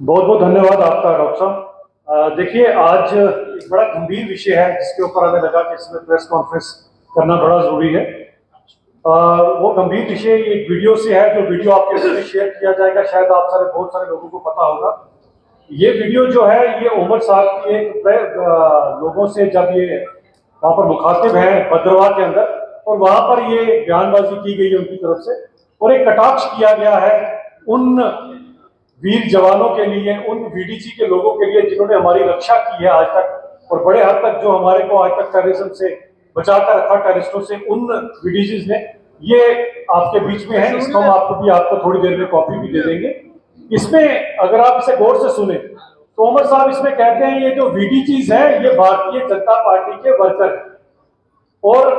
बहुत बहुत धन्यवाद आपका डॉक्टर साहब। देखिए, आज एक बड़ा गंभीर विषय है जिसके ऊपर हमें लगा कि इसमें प्रेस कॉन्फ्रेंस करना बड़ा जरूरी है। वो गंभीर विषय एक वीडियो से है, जो वीडियो आपके साथ शेयर किया जाएगा। शायद आप बहुत सारे लोगों को पता होगा। ये वीडियो जो है, ये उमर साहब की लोगों से जब ये वहां पर मुखातिब है भद्रवाह के अंदर, और वहां पर ये बयानबाजी की गई है उनकी तरफ से, और एक कटाक्ष किया गया है उन वीर जवानों के लिए, उन वीडीजी के लोगों के लिए जिन्होंने हमारी रक्षा की है आज तक, और बड़े हद तक जो हमारे को आज तक टेररिज्म से बचाकर रखा, टेररिस्टों से, उन वीडीजीज ने। ये आपके बीच में है, इसको हम आपको थोड़ी देर में कॉपी भी दे देंगे। इसमें अगर आप इसे गौर से सुने तो उमर साहब इसमें कहते हैं, ये जो वीडीजीज है ये भारतीय जनता पार्टी के वर्कर हैं, और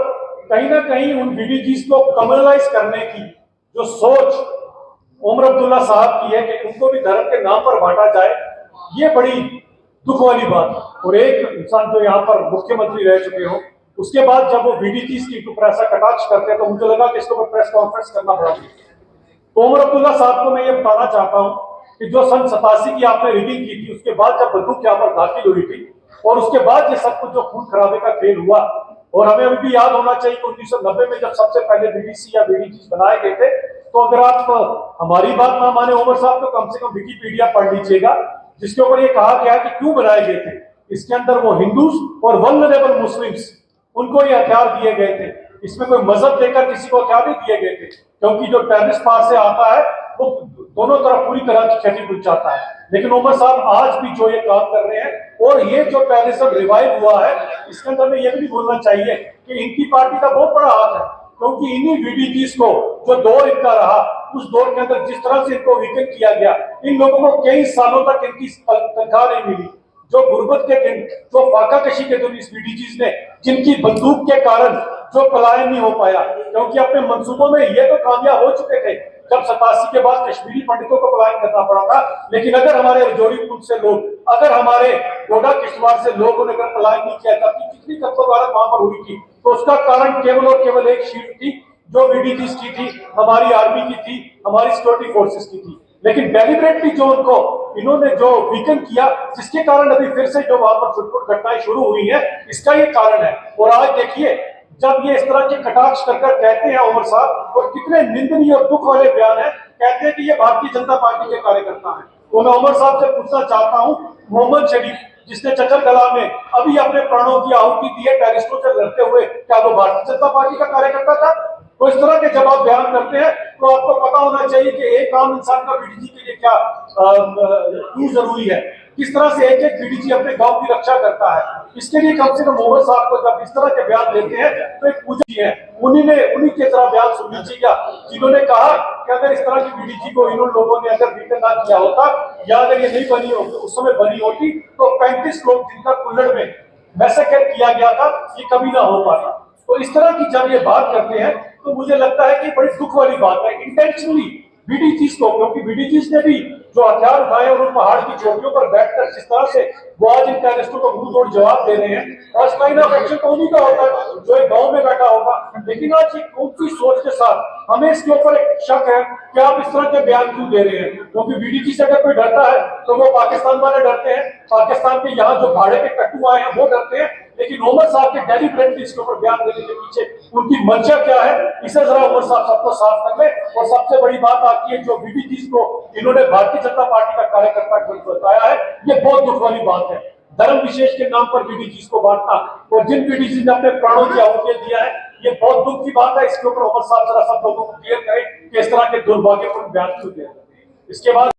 कहीं ना कहीं उन वीडीजीज को कम्युनलाइज करने की जो सोच उमर अब्दुल्ला साहब की है कि उनको भी धर्म के नाम पर बांटा जाए, ये बड़ी दुख वाली बात। और एक इंसान जो यहाँ पर मुख्यमंत्री रह चुके हो, उसके बाद जब वो वीडीजीज की ऊपर ऐसा कटाक्ष करते हैं, तो मुझे लगा कि इसके ऊपर प्रेस कॉन्फ्रेंस करना पड़ा। तो उमर अब्दुल्ला साहब को मैं ये बताना चाहता हूँ कि जो सन 87 की आपने रिगिंग की थी, उसके बाद जब बंदूक यहाँ पर दाखिल हुई थी, और उसके बाद ये सब कुछ जो खून खराबे का खेल हुआ, और हमें अभी भी याद होना चाहिए कि 1990 में जब सबसे पहले बीडीसी या बीडीजी बनाए गए थे, तो अगर आप हमारी बात ना माने उमर साहब, तो कम से कम विकिपीडिया पढ़ लीजिएगा, जिसके ऊपर ये कहा गया कि क्यों बनाए गए थे। इसके अंदर वो हिंदूज और वल्नरेबल मुस्लिम्स, उनको ये हथियार दिए गए थे। इसमें कोई मजहब देकर किसी को हथियार नहीं दिए गए थे, क्योंकि जो टेररिस्ट पार से आता है वो दोनों तरफ पूरी तरह की क्षति पहुंचाता है। लेकिन उमर साहब आज भी जो ये काम कर रहे हैं, और ये जो टेररिज्म रिवाइव हुआ है, इसके अंदर में ये भी नहीं भूलना चाहिए कि इनकी पार्टी का बहुत बड़ा हाथ है, क्योंकि इन्हीं वीडीजीज को जो दौर इनका रहा, उस दौर के अंदर जिस तरह से इनको वीकन किया गया, इन लोगों को कई सालों तक इनकी तनख्वाह नहीं मिली। जो गुर्बत के दिन, जो फाका कशी के दिन इस बीडीजीज ने, जिनकी बंदूक के कारण जो पलायन नहीं हो पाया, क्योंकि अपने मंसूबों में ये तो कामयाब हो चुके थे जब 87 के बाद कश्मीरी पंडितों को पलायन करना पड़ा था। लेकिन अगर हमारे रजौरी पुल से लोग, अगर हमारे गोडा किश्तवाड़ से लोगों ने अगर पलायन नहीं किया था, कितनी कत्लोगारत वहां पर हुई थी, तो उसका कारण केवल और केवल एक शीट थी, जो वीडीजीज की थी, हमारी आर्मी की थी, हमारी सिक्योरिटी फोर्सेस की थी। लेकिन डेलिबरेटली जो उनको इन्होंने जो वीकन किया, जिसके कारण अभी फिर से जो वहां पर छुटपुट घटनाएं शुरू हुई है, इसका ये कारण है। और आज देखिए, जब ये इस तरह के कटाक्ष कर कहते हैं उमर साहब, और कितने निंदनीय और दुख वाले बयान है, कहते हैं कि ये भारतीय जनता पार्टी के कार्यकर्ता हैं। तो मैं उमर साहब से पूछना चाहता हूं, मोहम्मद शरीफ जिसने चचलगला में अभी अपने प्राणों की आहुति दी है टेररिस्टों से लड़ते हुए, क्या वो भारतीय जनता पार्टी का कार्यकर्ता था? तो इस तरह के जब आप बयान करते हैं, तो आपको पता होना चाहिए कि एक आम इंसान का बीडीजी के लिए क्या क्यों जरूरी है, किस तरह से एक एक बीडीजी अपने गांव की रक्षा करता है। इसके लिए कम से कम मोहम्मद साहब को जब इस तरह के बयान देते हैं, तो एक पूजी है, उन्हीं के तरह बयान सुन लीजिएगा, जिन्होंने कहा कि अगर इस तरह की बीडीजी को इन लोगों ने अगर वीकन ना किया होता, या अगर ये नहीं बनी होती, उस समय बनी होती, तो 35 लोग जिनका कुल्लड़ में मैसेकर किया गया था, ये कभी ना हो पाता। तो इस तरह की जब ये बात करते हैं, तो मुझे लगता है कि बड़ी दुख वाली बात है इंटेंशनली बीडीजीज को, क्योंकि बीडीजीज ने भी जो हथियार उठाए और उन पहाड़ की चोटियों पर बैठकर जिस तरह से वो आज इन टेररिस्टों को मुंह तोड़ जवाब दे रहे हैं, फर्स्ट लाइन ऑफ एक्शन तो उन्हीं का होता है जो एक गांव में बैठा होगा। लेकिन आज एक ऊंची सोच के साथ हमें इसके ऊपर एक शक है कि आप इस तरह के बयान क्यों दे रहे हैं, क्योंकि बीडीजी से अगर कोई डरता है तो वो पाकिस्तान वाले डरते हैं, पाकिस्तान के यहाँ जो भाड़े के कट्टू आए हैं वो डरते हैं। लेकिन उमर साहब के डेलिबरेटली इसके ऊपर बयान देने के पीछे उनकी मंशा क्या है, इसे जरा उमर साहब सबको साफ कर ले। और सबसे बड़ी बात आती है, जो बीडीजी को इन्होंने भारतीय जनता पार्टी का कार्यकर्ता बताया है, ये बहुत दुख वाली बात है। धर्म विशेष के नाम पर बीडीजी को बांटना, और जिन बीडीजी ने अपने प्राणों की आहुति दिया है, ये बहुत दुख की बात है। इसके ऊपर उमर साहब जरा सब लोगों को क्लियर करें कि इस तरह के दुर्भाग्यपूर्ण बयान क्यों दिए। इसके बाद